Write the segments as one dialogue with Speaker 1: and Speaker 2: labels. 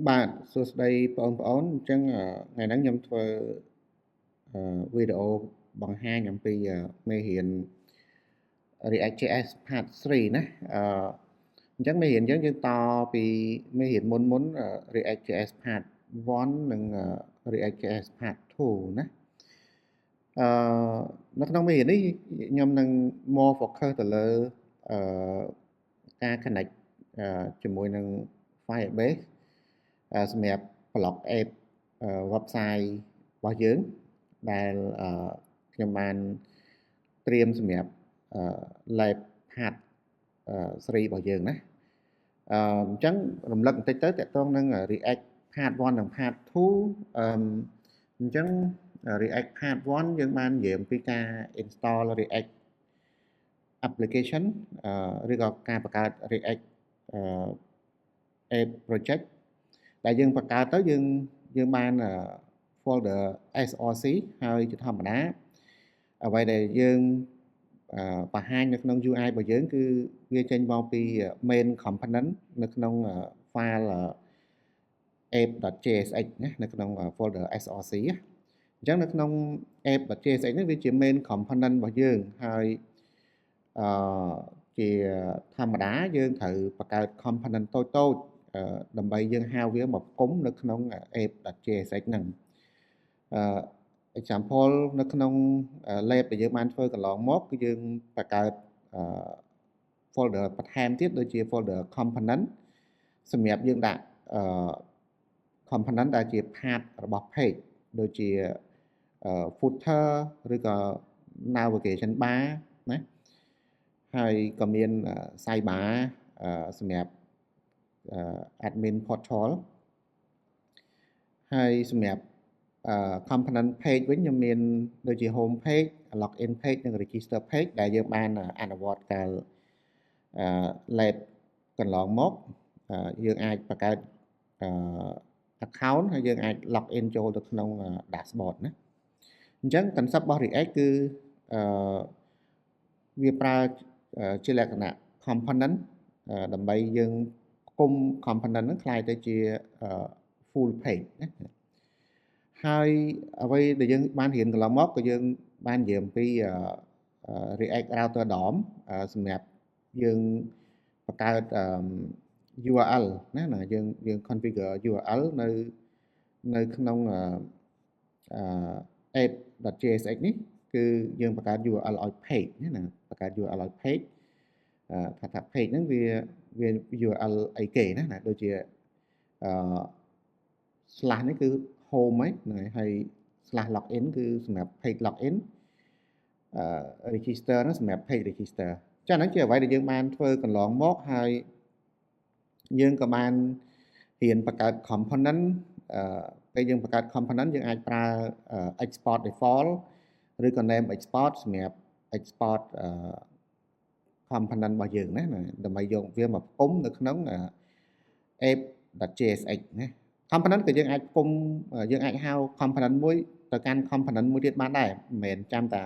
Speaker 1: បាទសួស្តីបងប្អូនអញ្ចឹងថ្ងៃហ្នឹងខ្ញុំធ្វើវីដេអូបង្ហាញអំពីមេរៀន React.js Part 3ណាអញ្ចឹងមេរៀនយើងតពីមេរៀនមុនReact.js Part 1និង React.js Part 2ណាអឺនៅក្នុងមេរៀននេះខ្ញុំនឹង more focus ទៅលើអឺការ connect ជាមួយនឹង Firebase សម្រាប់ block app website របស់យើងដែលខ្ញុំបានត្រៀមសម្រាប់lab part 3របស់យើងណាអញ្ចឹងរំលឹកបន្តិចទៅតកតងនឹង React part 1និង part 2អញ្ចឹង React part 1យើងបាននិយាយអំពីការ install React application ឬក៏ការបង្កើត React app project ដែលយើងបង្កើតទៅយើងបាន folder src ហើយជាធម្មតាអ្វីដែលយើងបង្ហាញនៅក្នុង UI របស់យើងគឺវាចេញមកពី main component នៅក្នុង file app.jsx ណានៅក្នុង folder src អញ្ចឹងនៅក្នុង app.jsx នេះវាជា main component របស់យើងហើយជាធម្មតាយើងត្រូវបង្កើត component តូចៗដើម្បីយើងហៅវាមកផ្គុំនៅក្នុង app.jsx ហ្នឹងexample នៅក្នុង lab ដែលយើងបានធ្វើកន្លងមកគឺយើងបង្កើត folder បន្ថែមទៀតដូចជា folder component សម្រាប់យើងដាក់component ដែលជា part របស់ page ដូចជា footer ឬក៏ navigation bar ណាហើយក៏មាន sidebar សម្រាប់ admin portal ហើយសម្រាប់component page វិញខ្ញុំមានដូចជា home page login page និង register page ដែលយើងបានអនុវត្តកាលlab កន្លងមកយើងអាចបង្កើតaccount ហើយយើងអាច log in ចូលទៅក្នុង dashboard ណាអញ្ចឹង concept របស់ React គឺវាប្រើជាលក្ខណៈ component ដើម្បីយើងគុំ component ហ្នឹងคล้ายទៅជា full page ណាហើយអ្វីដែលយើងបានរៀនកន្លងមកក៏យើងបាននិយាយអំពី React Router DOM សម្រាប់យើងបង្កើត URL ណាយើង configure URL នៅក្នុងapp.jsx នេះគឺយើងបង្កើត URL ឲ្យ page ណាបង្កើត URL ឲ្យ page ថា page ហ្នឹងវា URL អីគេណាដូចជាslash នេះគឺ home ហ្នឹងហើយ slash login គឺសម្រាប់ page login register ហ្នឹងសម្រាប់ page register ចា៎ហ្នឹងជាអ្វីដែលយើងបានធ្វើកន្លងមកហើយយើងក៏បានរៀនបង្កើត component ពេលយើងបង្កើត component យើងអាចប្រើ export default ឬក៏ name export សម្រាប់ export component របស់យើងណាដើម្បីយកវាមកផ្គុំនៅក្នុង app.jsx ណា component ក៏យើងអាចផ្គុំយើងអាចហៅ component មួយទៅកាន់ component មួយទៀតបានដែរមិនមែនចាំតែ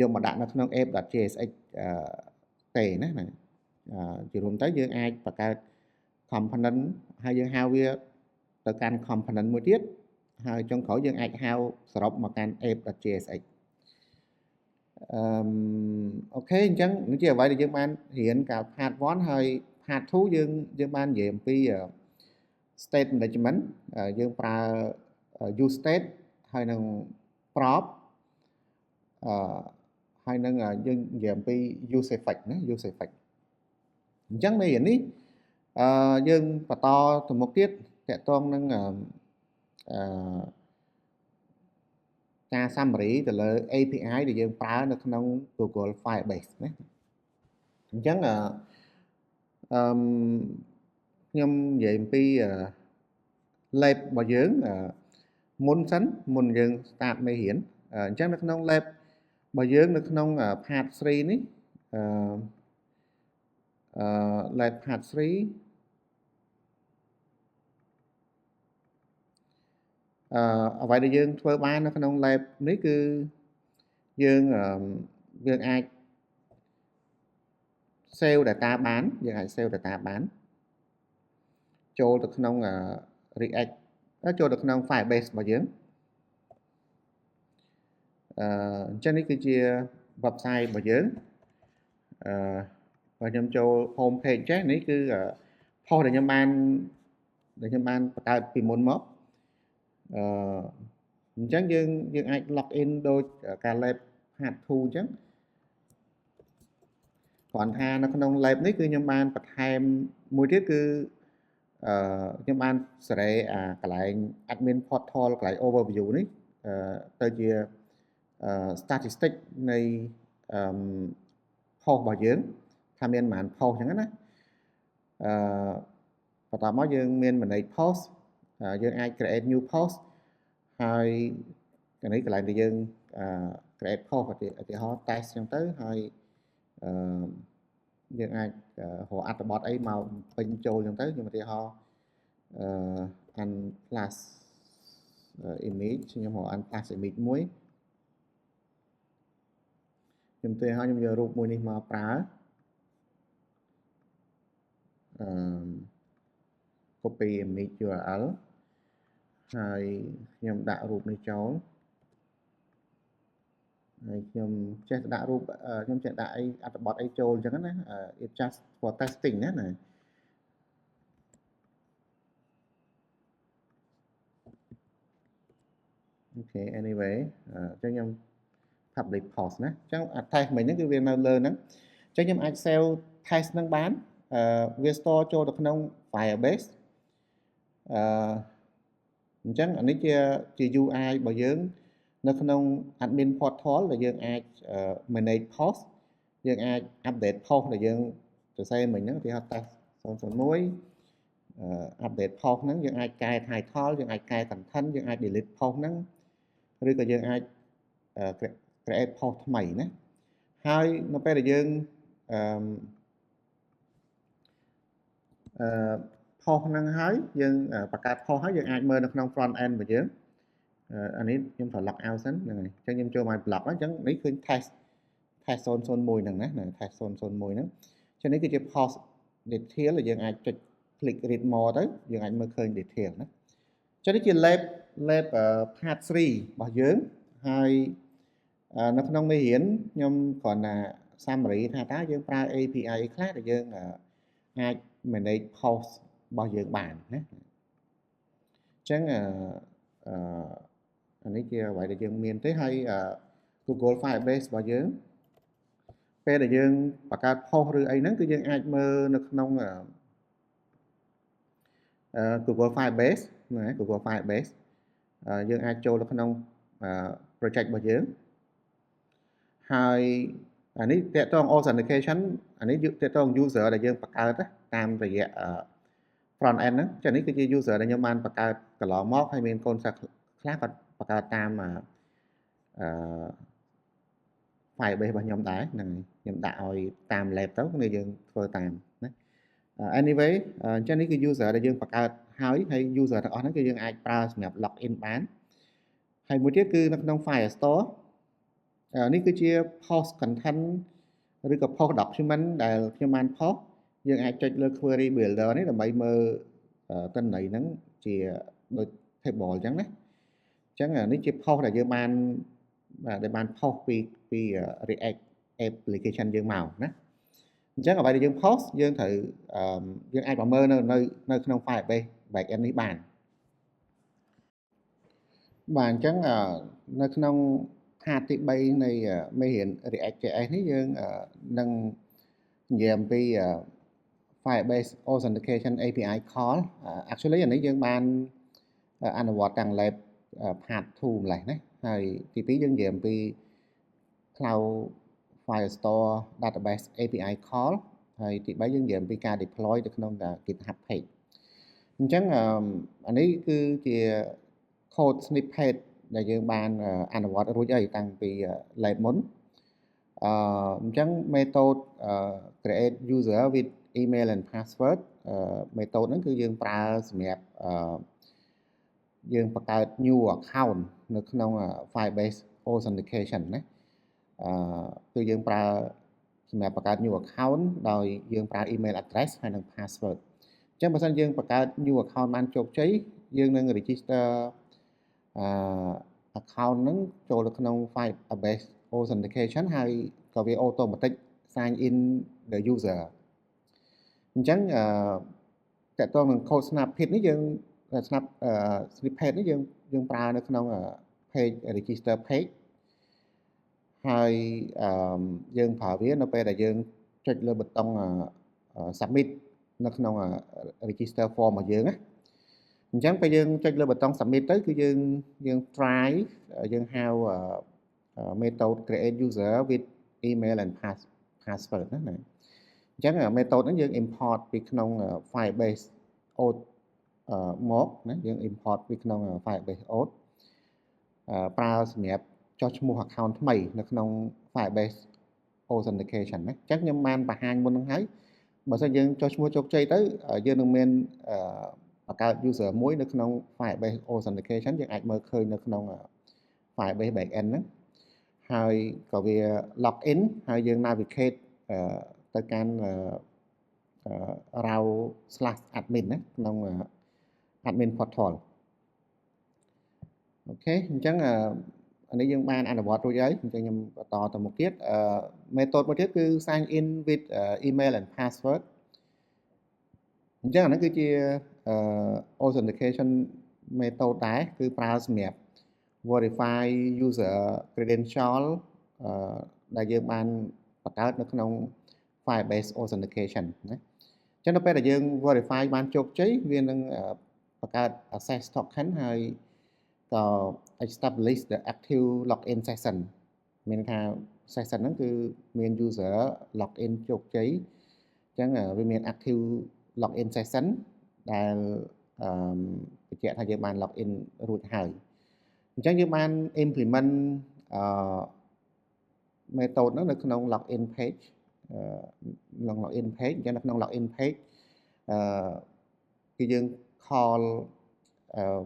Speaker 1: យកមកដាក់នៅក្នុង app.jsx ទេណាជារួមទៅយើងអាចបង្កើត component ហើយយើងហៅវាទៅកាន់ component មួយទៀតហើយចុងក្រោយយើងអាចហៅសរុបមកកាន់ app.jsx អូខេអញ្ចឹងនេះជាអ្វីដែលយើងបានរៀនកាល part 1ហើយ part 2យើងបាននិយាយអំពី state management យើងប្រើ use state ហើយនឹង prop ហើយនឹងយើងនិយាយអំពី use effect ណា use effect អញ្ចឹងមេរៀននេះយើងបន្តទៅមុខទៀតតកតងនឹងការ summary ទៅលើ API ដែលយើងប្រើនៅក្នុង Google Firebase ណាអញ្ចឹងខ្ញុំនិយាយអំពី lab របស់យើងមុនយើង start មេរៀនអញ្ចឹងនៅក្នុង lab របស់យើងនៅក្នុង part 3 នេះlab part 3អ្វីដែលយើងធ្វើបាននៅក្នុង lab នេះគឺយើងអាច save data បានយើងអាច save data បាន ចូលទៅក្នុង React ចូលទៅក្នុង Firebase របស់យើងអញ្ចឹងនេះគឺជា website របស់យើងបើខ្ញុំចូល home page ចេះនេះគឺ post ដែលខ្ញុំបានបង្កើតពីមុនមកអញ្ចឹងយើងអាច log in ដូចការ lab part 2 អញ្ចឹងគ្រាន់ថានៅក្នុង lab នេះគឺខ្ញុំបានបន្ថែមមួយទៀតគឺខ្ញុំបានសេរីកន្លែង admin portal កន្លែង overview នេះទៅជា statistic នៃ post របស់យើងថាមានប៉ុន្មាន post អញ្ចឹងណាបន្តមកយើងមាន manage post យើងអាច create new post ហើយកន្លែងដែលយើង create post ឧទាហរណ៍ test អញ្ចឹងទៅហើយយើងអាចរកអត្ថបទអីមកពេញចូលអញ្ចឹងទៅខ្ញុំឧទាហរណ៍unplus image ខ្ញុំរក unplus image មួយខ្ញុំទៅហើយខ្ញុំយករូបមួយនេះមកប្រើcopy image URL ហើយខ្ញុំដាក់រូបនេះចូលហើយខ្ញុំចេះដាក់រូបខ្ញុំចេះដាក់អីអត្ថបទអីចូលអញ្ចឹងណា it just for testing ណាអូខេ anyway អញ្ចឹងខ្ញុំ public post ណាអញ្ចឹង test មិញហ្នឹងគឺវានៅលើហ្នឹងអញ្ចឹងខ្ញុំអាច save test ហ្នឹងបានវា store ចូលទៅក្នុង Firebase អញ្ចឹងអានេះជា UI របស់យើងនៅក្នុង admin portal ដែលយើងអាច manage post យើងអាច update post ដែលយើងសរសេរមិញហ្នឹងឧទាហរណ៍ test 001 update post ហ្នឹងយើងអាចកែ title យើងអាចកែ content យើងអាច delete post ហ្នឹងឬក៏យើងអាច create post ថ្មីណាហើយនៅពេលដែលយើង post ហ្នឹងហើយយើងបង្កើត post ហើយយើងអាចមើលនៅក្នុង front end របស់យើងអានេះខ្ញុំត្រូវ log out សិនហ្នឹងហើយអញ្ចឹងខ្ញុំចូលមក block អញ្ចឹងនេះគឺ test 001ហ្នឹងណា test 001ហ្នឹងអញ្ចឹងនេះគឺជា post detail ដែលយើងអាចចុច click read more ទៅយើងអាចមើលឃើញ detail ណាអញ្ចឹងនេះជា lab part 3របស់យើងហើយនៅក្នុងមេរៀនខ្ញុំគ្រាន់តែ summary ថាតើយើងប្រើ API ខ្លះដែលយើងអាច manage post របស់យើងបានណាអញ្ចឹងអានេះជាអ្វីដែលយើងមានទេហើយ Google Firebase របស់យើងពេលដែលយើងបង្កើត post ឬអីហ្នឹងគឺយើងអាចមើលនៅក្នុង Google Firebase ណា Google Firebase យើងអាចចូលទៅក្នុង project របស់យើងហើយអានេះតកតង authentication អានេះតកតង user ដែលយើងបង្កើតតាមរយៈ front end ហ្នឹងចានេះគឺជា user ដែលខ្ញុំបានបង្កើតកន្លងមកហើយមានកូនសិស្សខ្លះគាត់បង្កើតតាមFirebase របស់ខ្ញុំដែរហ្នឹងខ្ញុំដាក់ឲ្យតាម lab ទៅគឺយើងធ្វើតាមណា anyway អញ្ចឹងនេះគឺ user ដែលយើងបង្កើតហើយ user ទាំងអស់ហ្នឹងគឺយើងអាចប្រើសម្រាប់ login បានហើយមួយទៀតគឺនៅក្នុង Firestore នេះគឺជា post content ឬក៏ post document ដែលខ្ញុំបាន post យើងអាចចុចលើ query builder នេះដើម្បីមើលទិន្នន័យហ្នឹងជាដូច table អញ្ចឹងណាអញ្ចឹងនេះជា post ដែលយើងបាន post ពី React application យើងមកណាអញ្ចឹងអ្វីដែលយើង post យើងត្រូវយើងអាចមកមើលនៅក្នុង Firebase backend នេះបានបាទអញ្ចឹងនៅក្នុងpart ទី3នៃមេរៀន React.js នេះយើងនឹងនិយាយអំពី Firebase Authentication API Call actually អានេះយើងបានអនុវត្តទាំង lab part 2 ម្លេះណាហើយទី2យើងនិយាយអំពី Cloud Firestore Database API Call ហើយទី3យើងនិយាយអំពីការ deploy ទៅក្នុង GitHub page អញ្ចឹងអានេះគឺជា code snippet ដែលយើងបានអនុវត្តរួចហើយតាំងពី lab មុនអញ្ចឹង method create user with email and password method ហ្នឹងគឺយើងប្រើសម្រាប់យើងបង្កើត new account នៅក្នុង Firebase Authentication ណាគឺយើងប្រើសម្រាប់បង្កើត new account ដោយយើងប្រើ email address ហើយនិង password ចឹងបើសិនយើងបង្កើត new account បានជោគជ័យយើងនឹង register account ហ្នឹងចូលទៅក្នុង Firebase Authentication ហើយក៏វា automatic sign in the user អញ្ចឹងតើតើនឹង code snippet នេះយើង snippet នេះយើងប្រើនៅក្នុង page register page ហើយយើងប្រើវានៅពេលដែលយើងចុចលើប៊ូតុង submit នៅក្នុង register form របស់យើងណាអញ្ចឹងពេលយើងចុចលើប៊ូតុង submit ទៅគឺយើង try យើងហៅ method create user with email and password ណាអញ្ចឹង method ហ្នឹងយើង import ពីក្នុង Firebase Auth មកណាយើង import ពីក្នុង Firebase Auth ប្រើសម្រាប់ចុះឈ្មោះ account ថ្មីនៅក្នុង Firebase Authentication ណាអញ្ចឹងខ្ញុំបានបង្ហាញមុនហ្នឹងហើយបើសិនយើងចុះឈ្មោះជោគជ័យទៅយើងនឹងមានបង្កើត user មួយនៅក្នុង Firebase Authentication យើងអាចមើលឃើញនៅក្នុង Firebase backend ហ្នឹងហើយក៏វា log in ហើយយើង navigate ទៅកាន់ row/admin ណាក្នុង admin portal អូខេអញ្ចឹងអានេះយើងបានអនុវត្តរួចហើយអញ្ចឹងខ្ញុំបន្តទៅមុខទៀតmethod មួយទៀតគឺ sign in with email and password អញ្ចឹងអានេះគឺជា authentication method ដែរគឺប្រើសម្រាប់ verify user credential ដែលយើងបានបង្កើតនៅក្នុង Firebase Authentication ណាអញ្ចឹងនៅពេលដែលយើង verify បានជោគជ័យវានឹងបង្កើត access token ហើយក៏ establish the active login session មានថា session ហ្នឹងគឺមាន user login ជោគជ័យអញ្ចឹងវាមាន active login session ដែលបញ្ជាក់ថាយើងបាន login រួចហើយអញ្ចឹងយើងបាន implement method ហ្នឹងនៅក្នុង login page ក្នុង login page អញ្ចឹងនៅក្នុង login page គឺយើង call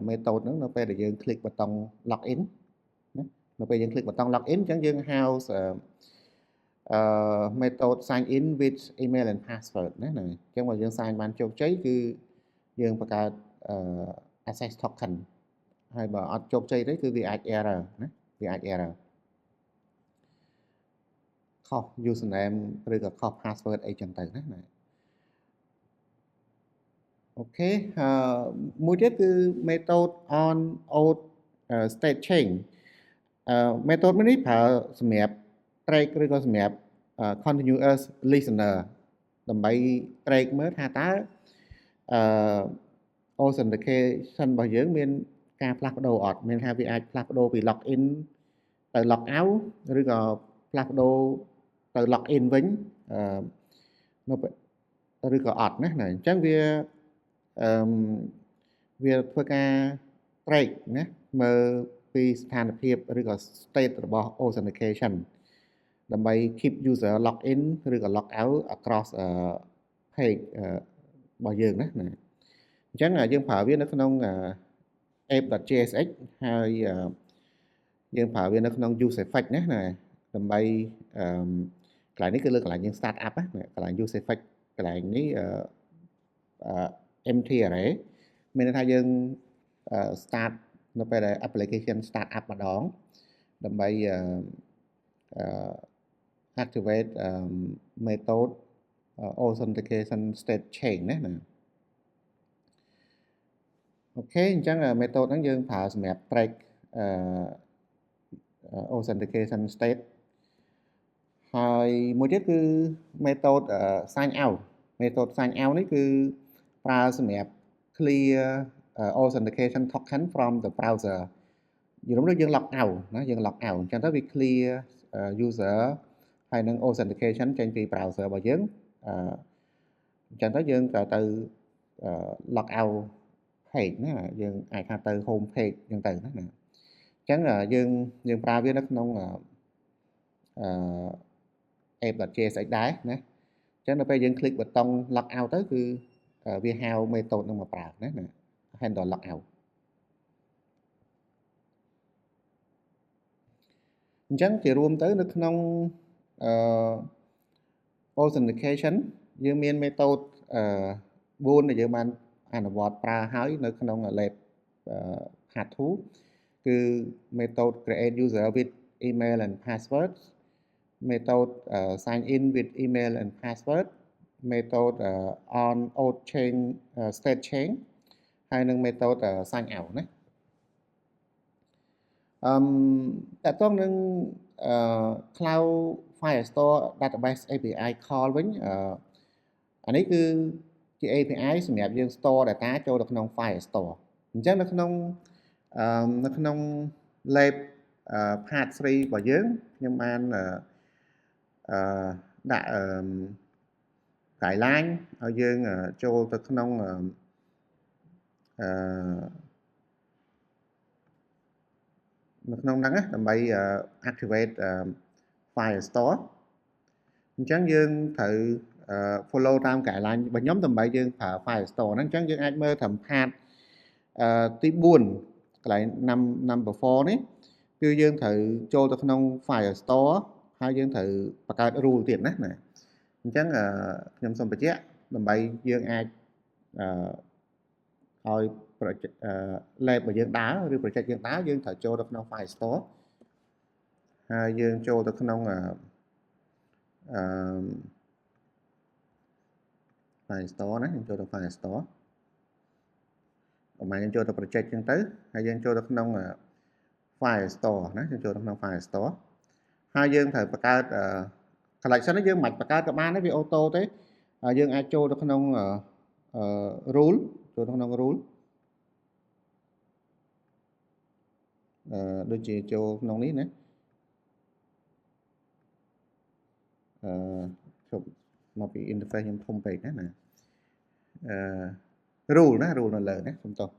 Speaker 1: method ហ្នឹងនៅពេលដែលយើង click ប៊ូតុង login ណានៅពេលយើង click ប៊ូតុង login អញ្ចឹងយើងហៅmethod sign in with email and password ណាហ្នឹងអញ្ចឹងបើយើង sign បានជោគជ័យគឺយើងបង្កើត access token ហើយបើអត់ជោគជ័យទេគឺវាអាច error ណាវាអាច error ខុស username ឬក៏ខុស password អីចឹងទៅណាអូខេមួយទៀតគឺ method on auth state change method នេះប្រើសម្រាប់ track ឬក៏សម្រាប់ continuous listener ដើម្បី track មើលថាតើauthentication របស់យើងមានការផ្លាស់ប្ដូរអត់មានថាវាអាចផ្លាស់ប្ដូរពី login ទៅ log out ឬក៏ផ្លាស់ប្ដូរទៅ log in វិញឬក៏អត់ណាអញ្ចឹងវាធ្វើការ track ណាមើលពីស្ថានភាពឬក៏ state របស់ authentication ដើម្បី keep user log in ឬក៏ log out across page របស់យើងណាអញ្ចឹងយើងប្រើវានៅក្នុង app.jsx ហើយយើងប្រើវានៅក្នុង use effect ណាដើម្បីកន្លែងនេះគឺលើកន្លែងយើង start up ណាកន្លែង use effect កន្លែងនេះempty array មានន័យថាយើង start នៅពេលដែល application start up ម្ដងដើម្បីactivate method authentication state change ណាអូខេអញ្ចឹង method ហ្នឹងយើងប្រើសម្រាប់ track authentication state ហើយមួយទៀតគឺ method sign out method sign out នេះគឺប្រើសម្រាប់ clear authentication token from the browser យល់យើង log out ណាយើង log out អញ្ចឹងទៅវា clear user ហើយនឹង authentication ចេញពី browser របស់យើងអញ្ចឹងទៅយើងក៏ទៅ log out page ណាយើងអាចថាទៅ home page អញ្ចឹងទៅណាអញ្ចឹងយើងប្រើវានៅក្នុងapp.jsx ដែរណាអញ្ចឹងដល់ពេលយើង click ប៊ូតុង log out ទៅគឺវាហៅ method នឹងមកប្រើណា handle log out អញ្ចឹងជារួមទៅនៅក្នុងauthentication យើងមាន method 4ដែលយើងបានអនុវត្តប្រើហើយនៅក្នុង lab part 2 គឺ method create user with email and password, method sign in with email and password, method on auth chain state change ហើយនឹង method sign out ណាតើតើនឹង Cloud Firestore Database API Call វិញអានេះគឺជា API សម្រាប់យើង store data ចូលទៅក្នុង Firestore អញ្ចឹងនៅក្នុង lab part 3របស់យើងខ្ញុំបានដាក់guideline ឲ្យយើងចូលទៅក្នុងនៅក្នុងហ្នឹងដើម្បី activate Firestore អញ្ចឹងយើងត្រូវ follow តាម guideline របស់ខ្ញុំដើម្បីយើងប្រើ Firestore ហ្នឹងអញ្ចឹងយើងអាចមើលត្រឹម part ទី4កន្លែង number 4 នេះគឺយើងត្រូវចូលទៅក្នុង Firestore ហើយយើងត្រូវបង្កើត rule ទៀតណាអញ្ចឹងខ្ញុំសូមបញ្ជាក់ដើម្បីយើងអាចឲ្យ lab របស់យើងដើរឬ project យើងដើរយើងត្រូវចូលទៅក្នុង Firestore ហើយយើងចូលទៅក្នុងFirestore ណាយើងចូលទៅ Firestore បើយើងចូលទៅ project ចឹងទៅហើយយើងចូលទៅក្នុង Firestore ណាយើងចូលទៅក្នុង Firestore ហើយយើងត្រូវបង្កើត collection នេះយើងមិនបង្កើតក៏បានទេវាអូតូទេយើងអាចចូលទៅក្នុង rule ចូលទៅក្នុង rule ដូចជាចូលក្នុងនេះណាជប់មកពី interface ខ្ញុំធំពេកណាrule ណា rule នៅលើណាសុំទោស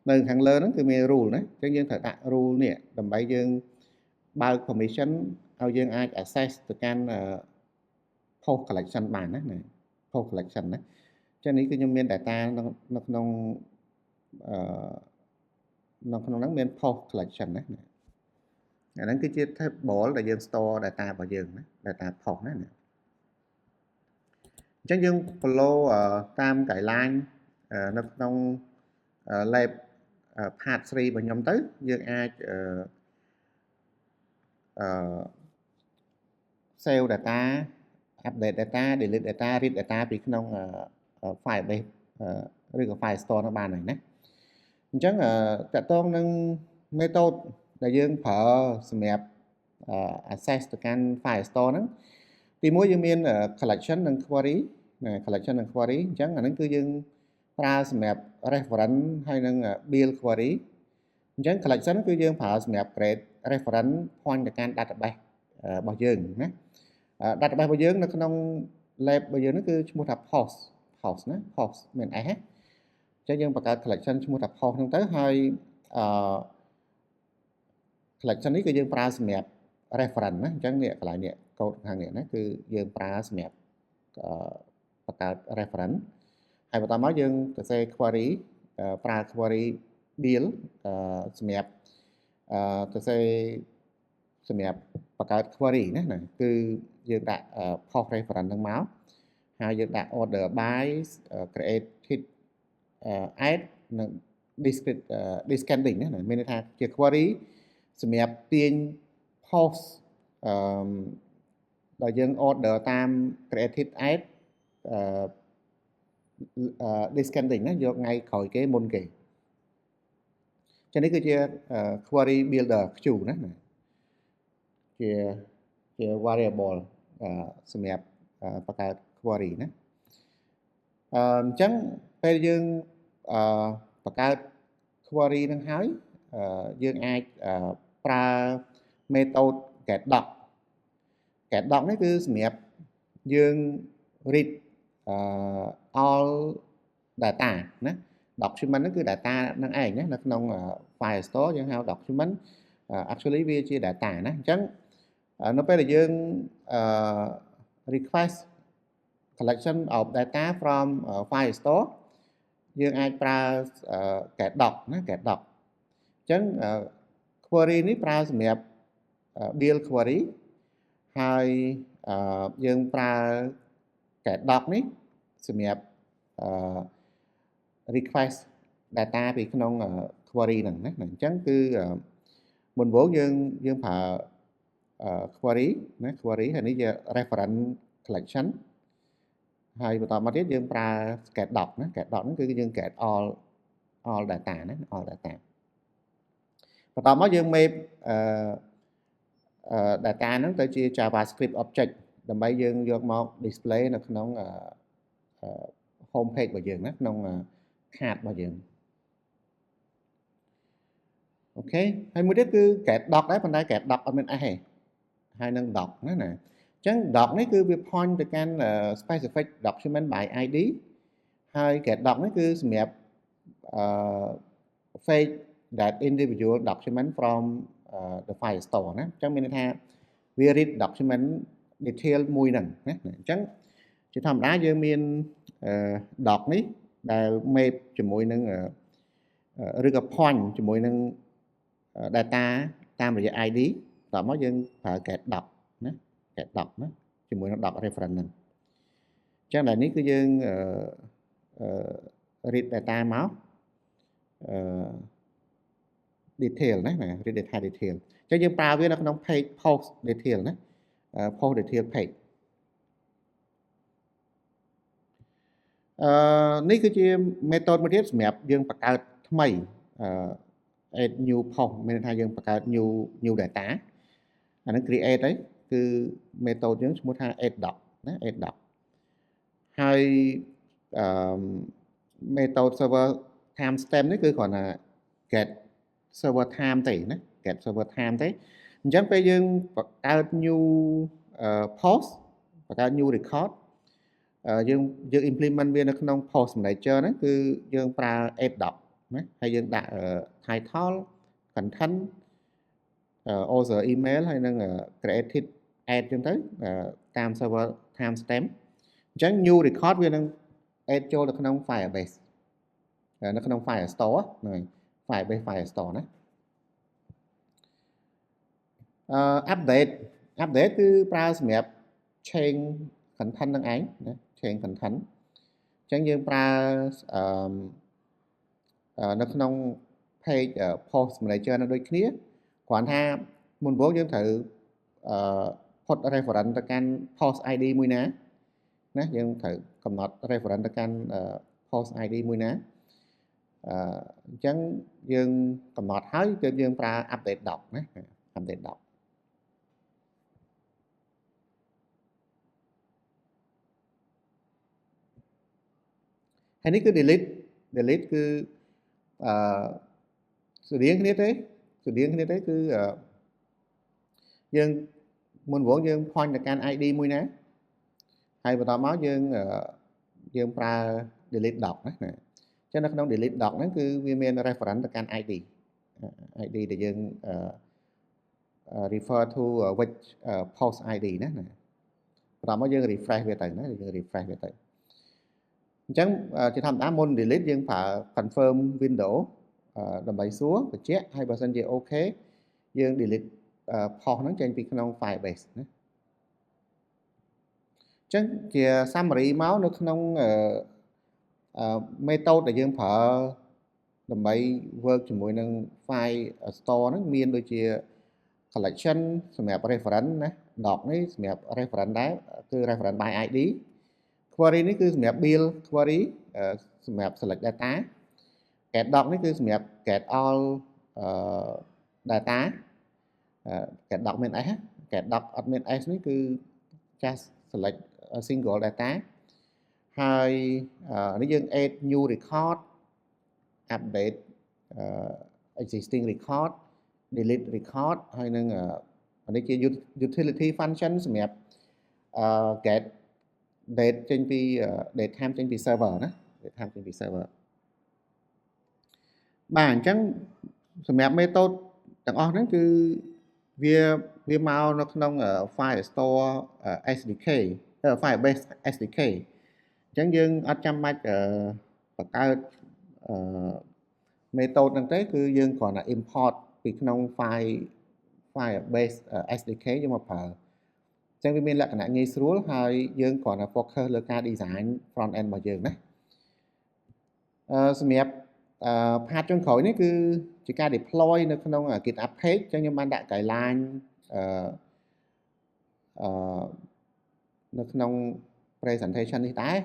Speaker 1: នៅខាងលើហ្នឹងគឺមាន rule ណាអញ្ចឹងយើងត្រូវដាក់ rule នេះដើម្បីយើងបើក permission ឲ្យយើងអាច access ទៅកាន់ post collection បានណា post collection ណាអញ្ចឹងនេះគឺខ្ញុំមាន data នៅក្នុងហ្នឹងមាន post collection ណាអាហ្នឹងគឺជា table ដែលយើង store data របស់យើងណា data post ណាអញ្ចឹងយើង follow តាម guideline នៅក្នុង lab part 3របស់ខ្ញុំទៅយើងអាច save data update data delete data read data ពីក្នុង Firebase ឬក៏ Firestore នោះបានហើយណាអញ្ចឹងតកតងនឹង method ដែលយើងប្រើសម្រាប់ access ទៅកាន់ Firestore ហ្នឹងទីមួយយើងមាន collection និង query ណា collection និង query អញ្ចឹងអាហ្នឹងគឺយើងប្រើសម្រាប់ reference ហើយនឹង build query អញ្ចឹង collection គឺយើងប្រើសម្រាប់ create reference point ទៅកាន់ database របស់យើងណា database របស់យើងនៅក្នុង lab របស់យើងនេះគឺឈ្មោះថា post ណា post មាន s ណាអញ្ចឹងយើងបង្កើត collection ឈ្មោះថា post ហ្នឹងទៅហើយcollection នេះគឺយើងប្រើសម្រាប់ reference ណាអញ្ចឹងនេះកន្លែងនេះ code ខាងនេះណាគឺយើងប្រើសម្រាប់បង្កើត reference ហើយបន្តមកយើងសរសេរ query ប្រើ query build សម្រាប់សរសេរសម្រាប់បង្កើត query ណាគឺយើងដាក់ post reference ហ្នឹងមកហើយយើងដាក់ order by create hit add និង descending ណាមានន័យថាជា query សម្រាប់ទាញ post ដែលយើង order តាម create hit add descending ណាយកថ្ងៃក្រោយគេមុនគេចឹងនេះគឺជា query builder queue ណាជា variable សម្រាប់បង្កើត query ណាអញ្ចឹងពេលយើងបង្កើត query នឹងហើយយើងអាចប្រើ method get doc នេះគឺសម្រាប់យើង read all data ណា document ហ្នឹងគឺ data ហ្នឹងឯងណានៅក្នុង Firestore យើងហៅ document actually វាជា data ណាអញ្ចឹងនៅពេលដែលយើង request collection of data from Firestore យើងអាចប្រើ get doc ណា get doc អញ្ចឹង query នេះប្រើសម្រាប់ build query ហើយយើងប្រើ get doc នេះសម្រាប់ request data ពីក្នុង query ហ្នឹងណាអញ្ចឹងគឺមុនមកយើងប្រើ query ណា query ហើយនេះជា reference collection ហើយបន្តមកទៀតយើងប្រើ get doc ណា get doc ហ្នឹងគឺយើង get all data ណា all data បន្តមកយើង map data ហ្នឹងទៅជា JavaScript object ដើម្បីយើងយកមក display នៅក្នុង home page របស់យើងណាក្នុង card របស់យើងអូខេហើយមួយទៀតគឺ get doc ដែរប៉ុន្តែ get doc អត់មាន s ទេហើយនឹង doc ណាអញ្ចឹង doc នេះគឺវា point ទៅកាន់ specific document by id ហើយ get doc នេះគឺសម្រាប់fetch that individual document from the file store ណាអញ្ចឹងមានន័យថាវា read document detail មួយហ្នឹងណាអញ្ចឹងជាធម្មតាយើងមាន doc នេះដែល map ជាមួយនឹងឬក៏ point ជាមួយនឹង data តាមរយៈ id តមកយើងប្រើ get doc ណា get doc ណាជាមួយនឹង doc reference ហ្នឹងអញ្ចឹងដែលនេះគឺយើងread data មកdetail ណា read data detail អញ្ចឹងយើងប្រើវានៅក្នុង page post detail ណា post detail page នេះគឺជា method មួយទៀតសម្រាប់យើងបង្កើតថ្មី add new post មានន័យថាយើងបង្កើត new data អាហ្នឹង create ហ្នឹងគឺ method យើងឈ្មោះថា add doc ណា add doc ហើយ method server timestamp នេះគឺគ្រាន់តែ get server time ទេណា get server time ទេអញ្ចឹងពេលយើងបង្កើត new post បង្កើត new record យើង implement វានៅក្នុង post manager ហ្នឹងគឺយើងប្រើ add doc ណាហើយយើងដាក់ title content author email ហើយនឹង created add ចឹងទៅតាម server timestamp អញ្ចឹង new record វានឹង add ចូលទៅក្នុង Firebase នៅក្នុង File Store ហ្នឹងហើយ Firebase File Store ណាupdate គឺប្រើសម្រាប់ change content នឹងឯងណា change content អញ្ចឹងយើងប្រើនៅក្នុង page post manager នៅដូចគ្នាគ្រាន់ថាមុនមកយើងត្រូវផុត reference ទៅកាន់ post id មួយណាយើងត្រូវកំណត់ reference ទៅកាន់ post id មួយណាអញ្ចឹងយើងកំណត់ហើយទើបយើងប្រើ update doc ណា update doc ហើយនេះគឺ delete គឺស្តៀងគ្នាទេគឺយើងមុនមកយើង point ទៅកាន់ id មួយណាហើយបន្តមកយើងប្រើ delete doc ណាអញ្ចឹងនៅក្នុង delete doc ហ្នឹងគឺវាមាន reference ទៅកាន់ id ដែលយើង refer to which post id ណាបន្តមកយើង refresh វាទៅណាយើង refresh វាទៅអញ្ចឹងជាធម្មតាមុន delete យើងប្រើ confirm window ដើម្បីសួរបញ្ជាក់ហើយបើសិនជា OK យើង delete post ហ្នឹងចេញពីក្នុង Firebase ណាអញ្ចឹងជា summary មកនៅក្នុង method ដែលយើងប្រើដើម្បី work ជាមួយនឹង file store ហ្នឹងមានដូចជា collection សម្រាប់ reference ណា doc នេះសម្រាប់ reference ដែរគឺ reference by id query នេះគឺសម្រាប់ build query សម្រាប់ select data get doc នេះគឺសម្រាប់ get all data get doc មាន s get doc អត់មាន s នេះគឺ just select a single data ហើយនេះយើង add new record update existing record delete record ហើយនឹងនេះជា utility function សម្រាប់get date ចេញពី date time ចេញពី server ណា date time ចេញពី server បាទអញ្ចឹងសម្រាប់ method ទាំងអស់ហ្នឹងគឺវាមកនៅក្នុង file store SDK Firebase SDK អញ្ចឹងយើងអត់ចាំបាច់បង្កើត method ហ្នឹងទេគឺយើងគ្រាន់តែ import ពីក្នុង Firebase SDK យកមកប្រើអញ្ចឹងវាមានលក្ខណៈងាយស្រួលហើយយើងគ្រាន់តែ focus លើការ design front end របស់យើងណា សម្រាប់part ចុងក្រោយនេះគឺជាការ deploy នៅក្នុង GitHub page អញ្ចឹងខ្ញុំបានដាក់ guideline នៅក្នុង presentation នេះដែរ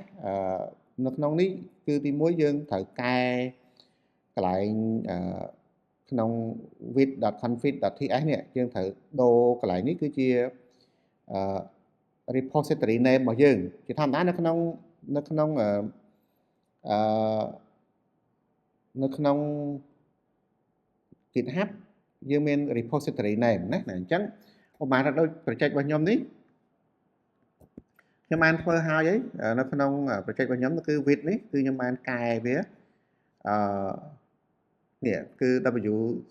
Speaker 1: នៅក្នុងនេះគឺទី1យើងត្រូវកែកន្លែងក្នុង with.config.ts នេះយើងត្រូវដូរកន្លែងនេះគឺជាrepository name របស់យើងជាធម្មតានៅក្នុងGitHub យើងមាន repository name ណាអញ្ចឹងឧបមាថាដូច project របស់ខ្ញុំនេះខ្ញុំបានធ្វើហើយនៅក្នុង project របស់ខ្ញុំគឺ with នេះគឺខ្ញុំបានកែវានេះគឺ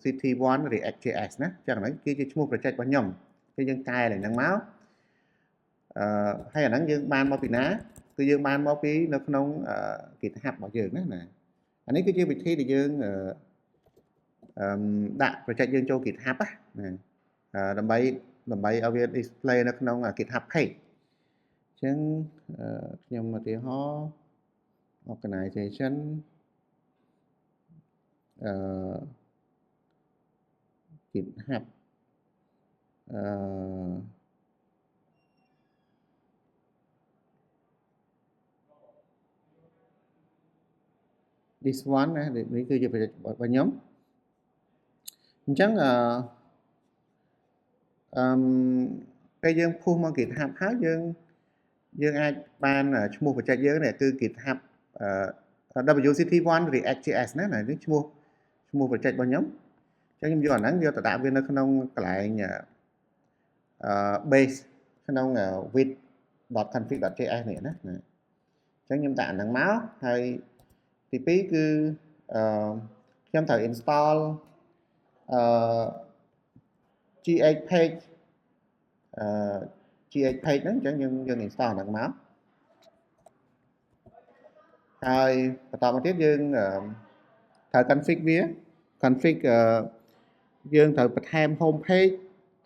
Speaker 1: wct1 react.js ណាអញ្ចឹងហ្នឹងគឺជាឈ្មោះ project របស់ខ្ញុំគឺយើងកែឡើងហ្នឹងមកហើយអាហ្នឹងយើងបានមកពីណាគឺយើងបានមកពីនៅក្នុង GitHub របស់យើងណាអានេះគឺជាវិធីដែលយើងដាក់ project យើងចូល GitHub ណាដើម្បីឲ្យវា display នៅក្នុង GitHub page អញ្ចឹងខ្ញុំឧទាហរណ៍ organization GitHub this one ណានេះគឺជា project របស់ខ្ញុំអញ្ចឹងពេលយើងpushមក GitHub ហើយយើងអាចបានឈ្មោះ project យើងនេះគឺ GitHub wct1 react.js ណានេះឈ្មោះ project របស់ខ្ញុំអញ្ចឹងខ្ញុំយកអាហ្នឹងយកទៅដាក់វានៅក្នុងកន្លែងbase ក្នុង with.config.js នេះណាអញ្ចឹងខ្ញុំដាក់អាហ្នឹងមកហើយទី2គឺខ្ញុំត្រូវ install gh page ហ្នឹងអញ្ចឹងយើង install ហ្នឹងមកហើយបន្តមកទៀតយើងត្រូវ config វា config យើងត្រូវបន្ថែម home page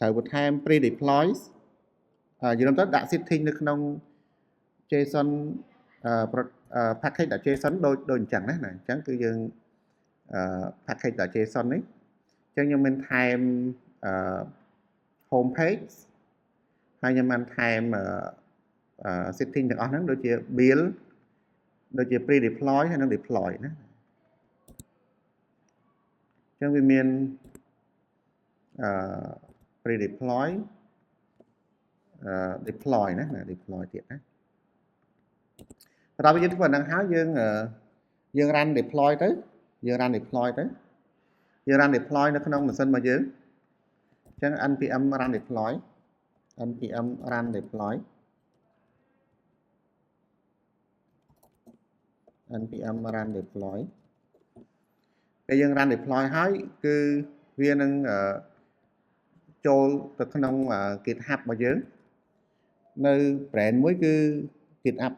Speaker 1: ត្រូវបន្ថែម pre deploy យើងទៅដាក់ setting នៅក្នុង JSON package.json ដូចអញ្ចឹងណាអញ្ចឹងគឺយើង package.json នេះអញ្ចឹងខ្ញុំមានថែមhome page ហើយខ្ញុំបានថែមsetting ទាំងអស់ហ្នឹងដូចជា build ដូចជា pre deploy ហើយនិង deploy ណាអញ្ចឹងវាមានpre deploy deploy ណា deploy ទៀតណាបន្តមកយើងធ្វើអាហ្នឹងហើយយើង run deploy ទៅយើង run deploy នៅក្នុងម៉ាស៊ីនរបស់យើងអញ្ចឹង npm run deploy npm run deployពេលយើង run deploy ហើយគឺវានឹងចូលទៅក្នុង GitHub របស់យើងនៅ brand មួយគឺ GitHub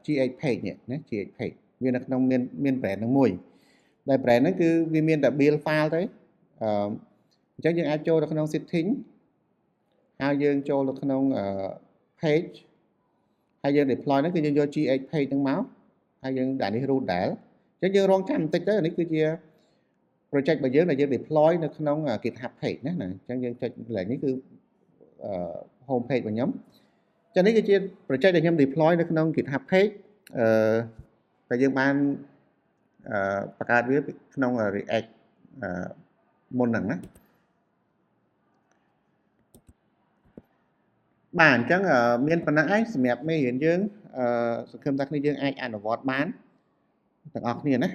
Speaker 1: gh page នេះណា gh page វានៅក្នុងមាន brand ហ្នឹងមួយដែល brand ហ្នឹងគឺវាមានតែ build file ទេអញ្ចឹងយើងអាចចូលទៅក្នុង setting ហើយយើងចូលទៅក្នុង page ហើយយើង deploy ហ្នឹងគឺយើងយក gh page ហ្នឹងមកហើយយើងដាក់នេះ root ដែរអញ្ចឹងយើងរងចាំបន្តិចទៅនេះគឺជា project របស់យើងដែលយើង deploy នៅក្នុង GitHub page ណាអញ្ចឹងយើងចុចកន្លែងនេះគឺ home page របស់ខ្ញុំចឹងនេះគឺជា project ដែលខ្ញុំ deploy នៅក្នុង GitHub page តែយើងបានបង្កើតវាក្នុង React មុនហ្នឹងណាបាទអញ្ចឹងមានប៉ុណ្ណឹងឯងសម្រាប់មេរៀនយើងសង្ឃឹមថាគ្នាយើងអាចអនុវត្តបានទាំងអស់គ្នាណា